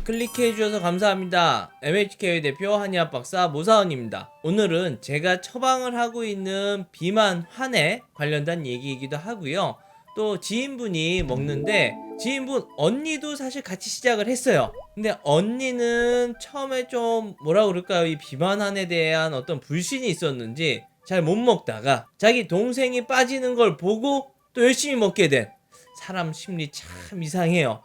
클릭해주셔서 감사합니다. MHK 대표 한의학 박사 모사원입니다. 오늘은 제가 처방을 하고 있는 비만 환에 관련된 얘기이기도 하고요. 또 지인분이 먹는데 지인분 언니도 사실 같이 시작을 했어요. 근데 언니는 처음에 좀 뭐라 그럴까요? 이 비만 환에 대한 어떤 불신이 있었는지 잘 못 먹다가 자기 동생이 빠지는 걸 보고 또 열심히 먹게 된 사람 심리 참 이상해요.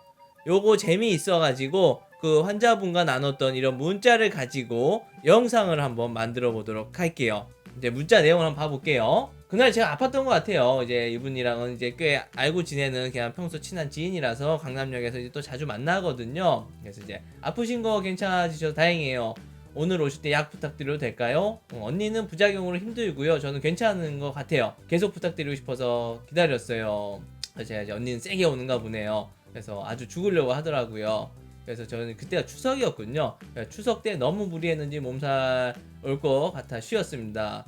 요거 재미있어가지고 그 환자분과 나눴던 이런 문자를 가지고 영상을 한번 만들어 보도록 할게요. 이제 문자 내용을 한번 봐볼게요. 그날 제가 아팠던 것 같아요. 이제 이분이랑은 이제 꽤 알고 지내는 그냥 평소 친한 지인이라서 강남역에서 이제 또 자주 만나거든요. 그래서 이제 아프신 거 괜찮아지셔서 다행이에요. 오늘 오실 때 약 부탁드려도 될까요? 언니는 부작용으로 힘들고요. 저는 괜찮은 것 같아요. 계속 부탁드리고 싶어서 기다렸어요. 그래서 제가 이제 언니는 세게 오는가 보네요. 그래서 아주 죽으려고 하더라고요. 그래서 저는 그때가 추석이었군요. 추석 때 너무 무리했는지 몸살 올 것 같아 쉬었습니다.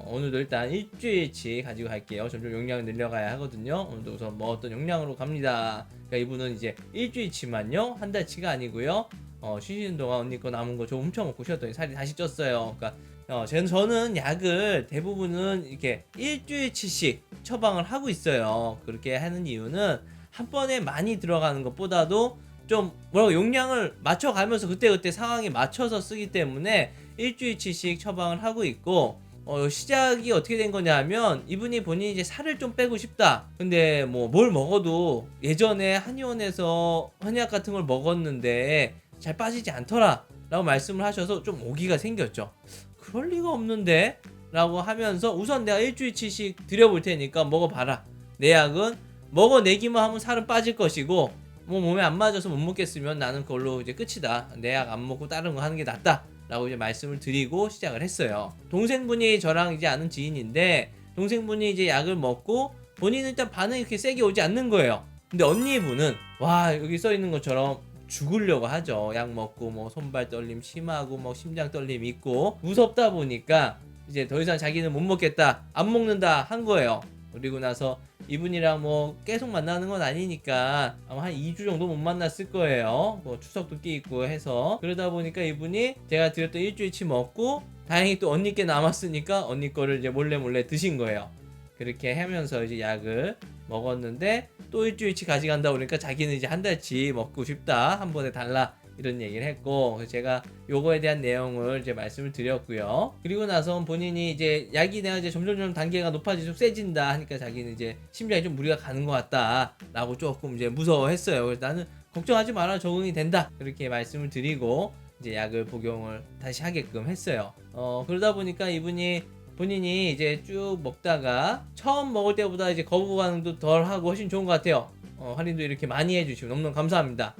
오늘도 일단 일주일치 가지고 갈게요. 점점 용량을 늘려가야 하거든요. 오늘도 우선 먹었던 용량으로 갑니다. 그러니까 이분은 이제 일주일치만요. 한 달치가 아니고요. 쉬시는 동안 언니 거 남은 거 좀 훔쳐 먹고 쉬었더니 살이 다시 쪘어요. 그러니까 저는 약을 대부분은 이렇게 일주일치씩 처방을 하고 있어요. 그렇게 하는 이유는 한 번에 많이 들어가는 것보다도 좀 뭐라고 용량을 맞춰가면서 그때그때 상황에 맞춰서 쓰기 때문에 일주일치씩 처방을 하고 있고, 시작이 어떻게 된 거냐면 이분이 본인이 이제 살을 좀 빼고 싶다. 근데 뭐 뭘 먹어도 예전에 한의원에서 한약 같은 걸 먹었는데 잘 빠지지 않더라 라고 말씀을 하셔서 좀 오기가 생겼죠. 그럴 리가 없는데 라고 하면서 우선 내가 일주일치씩 드려볼 테니까 먹어봐라. 내 약은 먹어내기만 하면 살은 빠질 것이고 뭐 몸에 안 맞아서 못 먹겠으면 나는 그걸로 이제 끝이다. 내 약 안 먹고 다른 거 하는 게 낫다 라고 이제 말씀을 드리고 시작을 했어요. 동생분이 저랑 이제 아는 지인인데 동생분이 이제 약을 먹고 본인은 일단 반응이 그렇게 세게 오지 않는 거예요. 근데 언니분은 와 여기 써있는 것처럼 죽으려고 하죠. 약 먹고 뭐 손발 떨림 심하고 뭐 심장 떨림 있고 무섭다 보니까 이제 더 이상 자기는 못 먹겠다 안 먹는다 한 거예요. 그리고 나서 이분이랑 뭐 계속 만나는 건 아니니까 아마 한 2주 정도 못 만났을 거예요. 뭐 추석도 끼있고 해서. 그러다 보니까 이분이 제가 드렸던 일주일치 먹고 다행히 또 언니께 남았으니까 언니 거를 이제 몰래 드신 거예요. 그렇게 하면서 이제 약을 먹었는데 또 일주일치 가져간다 그러니까 자기는 이제 한 달치 먹고 싶다 한 번에 달라 이런 얘기를 했고, 그래서 제가 요거에 대한 내용을 이제 말씀을 드렸고요. 그리고 나서 본인이 이제 약이 내가 이제 점점 단계가 높아지고 세진다 하니까 자기는 이제 심장이 좀 무리가 가는 것 같다 라고 조금 이제 무서워했어요. 그래서 나는 걱정하지 마라 적응이 된다 그렇게 말씀을 드리고 이제 약을 복용을 다시 하게끔 했어요. 그러다 보니까 이분이 본인이 이제 쭉 먹다가 처음 먹을 때보다 이제 거부감도 덜 하고 훨씬 좋은 것 같아요. 할인도 이렇게 많이 해주시고 너무너무 감사합니다.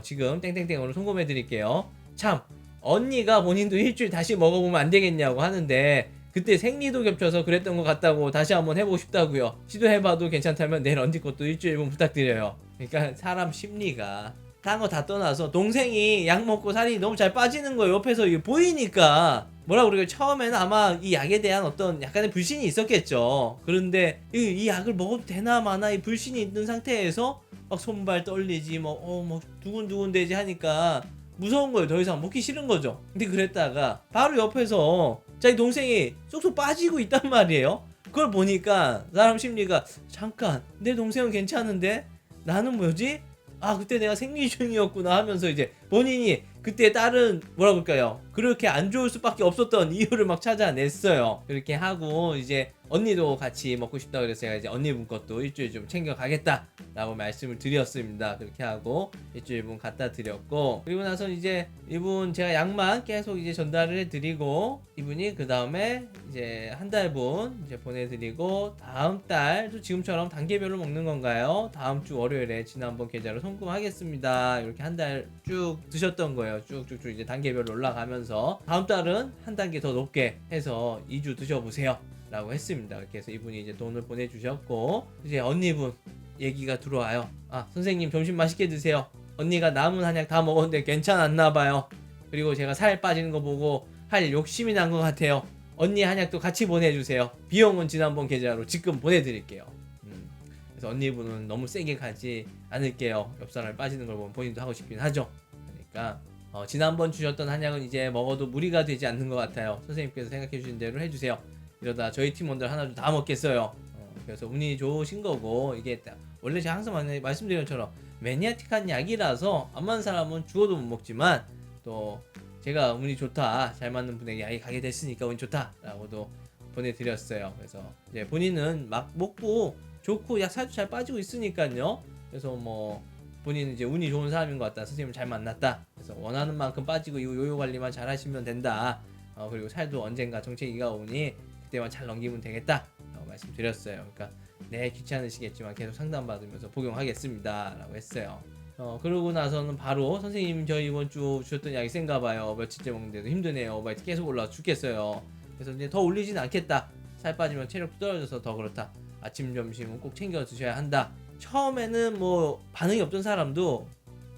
지금 땡땡땡으로 송금해 드릴게요. 참 언니가 본인도 일주일 다시 먹어보면 안 되겠냐고 하는데 그때 생리도 겹쳐서 그랬던 것 같다고 다시 한번 해보고 싶다고요. 시도해봐도 괜찮다면 내일 언니 것도 일주일분 부탁드려요. 그러니까 사람 심리가 딴 거 다 떠나서 동생이 약 먹고 살이 너무 잘 빠지는 거예요. 옆에서 이게 보이니까 뭐라 그러게 처음에는 아마 이 약에 대한 어떤 약간의 불신이 있었겠죠. 그런데 이 약을 먹어도 되나 마나 이 불신이 있는 상태에서 막 손발 떨리지 뭐 두근두근 되지 하니까 무서운 거예요. 더 이상 먹기 싫은 거죠. 근데 그랬다가 바로 옆에서 자기 동생이 쏙쏙 빠지고 있단 말이에요. 그걸 보니까 사람 심리가 잠깐 내 동생은 괜찮은데 나는 뭐지? 아 그때 내가 생리 중이었구나 하면서 이제 본인이 그때 다른 뭐라 그럴까요? 그렇게 안 좋을 수밖에 없었던 이유를 막 찾아냈어요. 그렇게 하고 이제 언니도 같이 먹고 싶다 그래서 제가 이제 언니분 것도 일주일 좀 챙겨가겠다 라고 말씀을 드렸습니다. 그렇게 하고 일주일분 갖다 드렸고, 그리고 나서 이제 이분 제가 약만 계속 이제 전달을 해드리고 이분이 그 다음에 이제 한 달분 이제 보내드리고 다음 달도 지금처럼 단계별로 먹는 건가요? 다음 주 월요일에 지난번 계좌로 송금하겠습니다. 이렇게 한 달 쭉 드셨던 거예요. 쭉쭉쭉 이제 단계별로 올라가면서 다음 달은 한 단계 더 높게 해서 2주 드셔보세요 라고 했습니다. 그렇게 해서 이분이 이제 돈을 보내주셨고 이제 언니분 얘기가 들어와요. 아 선생님 점심 맛있게 드세요. 언니가 남은 한약 다 먹었는데 괜찮았나봐요. 그리고 제가 살 빠지는 거 보고 할 욕심이 난 것 같아요. 언니 한약도 같이 보내주세요. 비용은 지난번 계좌로 지금 보내드릴게요. 그래서 언니분은 너무 세게 가지 않을게요. 옆사람이 빠지는 걸 보면 본인도 하고 싶긴 하죠. 그러니까 지난번 주셨던 한약은 이제 먹어도 무리가 되지 않는 것 같아요. 선생님께서 생각해 주신 대로 해주세요. 이러다 저희 팀원들 하나 다 먹겠어요. 그래서 운이 좋으신 거고, 이게 원래 제가 항상 말씀드린 것처럼 매니아틱한 약이라서 안 맞는 사람은 죽어도 못 먹지만, 또 제가 운이 좋다, 잘 맞는 분에게 약이 가게 됐으니까 운이 좋다 라고도 보내드렸어요. 그래서 이제 본인은 막 먹고 좋고 약 살도 잘 빠지고 있으니까요. 그래서 뭐 본인은 이제 운이 좋은 사람인 것 같다, 선생님 잘 만났다, 그래서 원하는 만큼 빠지고 이거 요요 관리만 잘 하시면 된다, 그리고 살도 언젠가 정체기가 오니 그때만 잘 넘기면 되겠다 라고 말씀드렸어요. 그러니까 네, 귀찮으시겠지만 계속 상담받으면서 복용하겠습니다 라고 했어요. 그러고 나서는 바로 선생님 저 이번 주 주셨던 약이 센가 봐요, 며칠째 먹는데도 힘드네요, 오바이트 계속 올라와 죽겠어요. 그래서 이제 더 올리진 않겠다, 살 빠지면 체력도 떨어져서 더 그렇다, 아침 점심은 꼭 챙겨 드셔야 한다. 처음에는 뭐 반응이 없던 사람도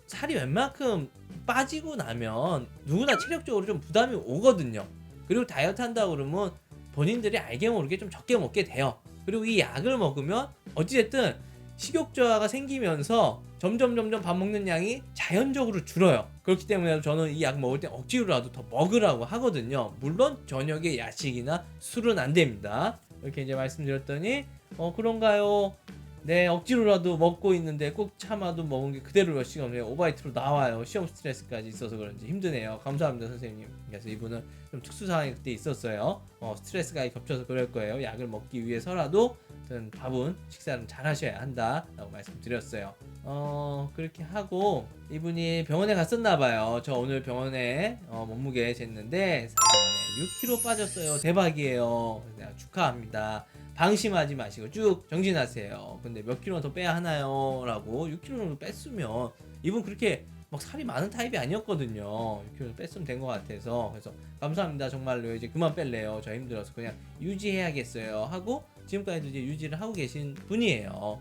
살이 웬만큼 빠지고 나면 누구나 체력적으로 좀 부담이 오거든요. 그리고 다이어트 한다고 그러면 본인들이 알게 모르게 좀 적게 먹게 돼요. 그리고 이 약을 먹으면 어찌됐든 식욕 저하가 생기면서 점점 밥 먹는 양이 자연적으로 줄어요. 그렇기 때문에 저는 이 약 먹을 때 억지로라도 더 먹으라고 하거든요. 물론 저녁에 야식이나 술은 안 됩니다. 이렇게 이제 말씀드렸더니 그런가요? 네, 억지로라도 먹고 있는데 꼭 참아도 먹은 게 그대로 몇 시간 후에 오바이트로 나와요. 시험 스트레스까지 있어서 그런지 힘드네요. 감사합니다, 선생님. 그래서 이분은 좀 특수 상황이 그때 있었어요. 스트레스가 겹쳐서 그럴 거예요. 약을 먹기 위해서라도 밥은 식사는 잘 하셔야 한다 라고 말씀드렸어요. 그렇게 하고 이분이 병원에 갔었나 봐요. 저 오늘 병원에 몸무게 쟀는데 4주 만에 6kg 빠졌어요. 대박이에요. 내가 축하합니다. 방심하지 마시고 쭉 정진하세요. 근데 몇 킬로 더 빼야 하나요? 라고. 6kg 정도 뺐으면, 이분 그렇게 막 살이 많은 타입이 아니었거든요. 6kg 뺐으면 된 것 같아서. 그래서 감사합니다, 정말로. 이제 그만 뺄래요, 저 힘들어서 그냥 유지해야겠어요 하고 지금까지도 이제 유지를 하고 계신 분이에요.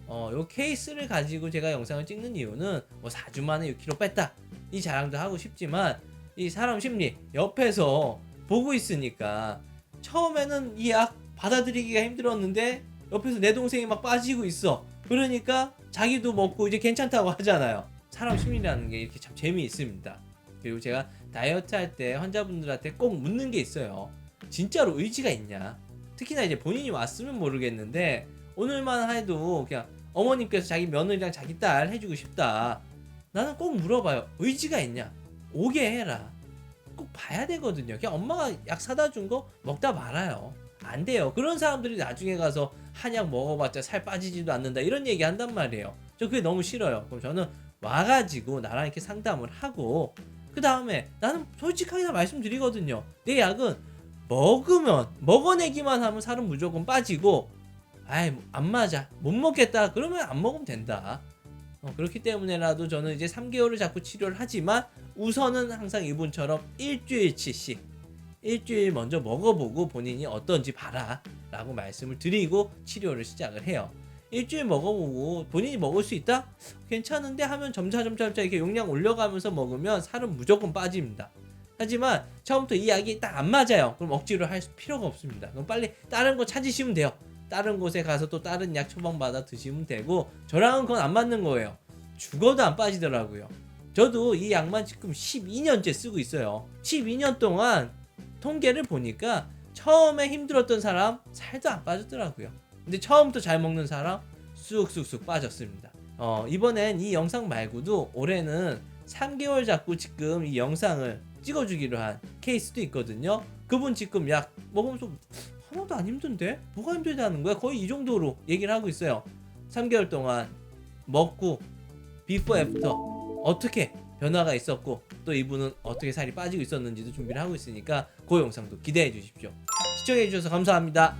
요 케이스를 가지고 제가 영상을 찍는 이유는 뭐 4주 만에 6kg 뺐다 이 자랑도 하고 싶지만, 이 사람 심리 옆에서 보고 있으니까 처음에는 이 약 받아들이기가 힘들었는데 옆에서 내 동생이 막 빠지고 있어. 그러니까 자기도 먹고 이제 괜찮다고 하잖아요. 사람 심리라는 게 이렇게 참 재미있습니다. 그리고 제가 다이어트 할 때 환자분들한테 꼭 묻는 게 있어요. 진짜로 의지가 있냐? 특히나 이제 본인이 왔으면 모르겠는데 오늘만 해도 그냥 어머님께서 자기 며느리랑 자기 딸 해주고 싶다, 나는 꼭 물어봐요. 의지가 있냐? 오게 해라. 꼭 봐야 되거든요. 그냥 엄마가 약 사다 준 거 먹다 말아요. 안 돼요. 그런 사람들이 나중에 가서 한약 먹어봤자 살 빠지지도 않는다 이런 얘기 한단 말이에요. 저 그게 너무 싫어요. 그럼 저는 와가지고 나랑 이렇게 상담을 하고, 그 다음에 나는 솔직하게 다 말씀드리거든요. 내 약은 먹어내기만 하면 살은 무조건 빠지고, 아이 안 맞아 못 먹겠다 그러면 안 먹으면 된다. 그렇기 때문에라도 저는 이제 3개월을 자꾸 치료를 하지만 우선은 항상 이분처럼 일주일치씩 일주일 먼저 먹어보고 본인이 어떤지 봐라 라고 말씀을 드리고 치료를 시작을 해요. 일주일 먹어보고 본인이 먹을 수 있다? 괜찮은데 하면 점차 이렇게 용량 올려가면서 먹으면 살은 무조건 빠집니다. 하지만 처음부터 이 약이 딱 안 맞아요. 그럼 억지로 할 필요가 없습니다. 그럼 빨리 다른 거 찾으시면 돼요. 다른 곳에 가서 또 다른 약 처방받아 드시면 되고, 저랑은 그건 안 맞는 거예요. 죽어도 안 빠지더라고요. 저도 이 약만 지금 12년째 쓰고 있어요. 12년 동안 통계를 보니까 처음에 힘들었던 사람 살도 안 빠졌더라고요. 근데 처음부터 잘 먹는 사람 쑥쑥쑥 빠졌습니다. 이번엔 이 영상 말고도 올해는 3개월 자꾸 지금 이 영상을 찍어주기로 한 케이스도 있거든요. 그분 지금 약 먹으면서 하나도 안 힘든데? 뭐가 힘들다는 거야? 거의 이 정도로 얘기를 하고 있어요. 3개월 동안 먹고 비포 애프터 어떻게 변화가 있었고, 또 이분은 어떻게 살이 빠지고 있었는지도 준비를 하고 있으니까 그 영상도 기대해 주십시오. 시청해 주셔서 감사합니다.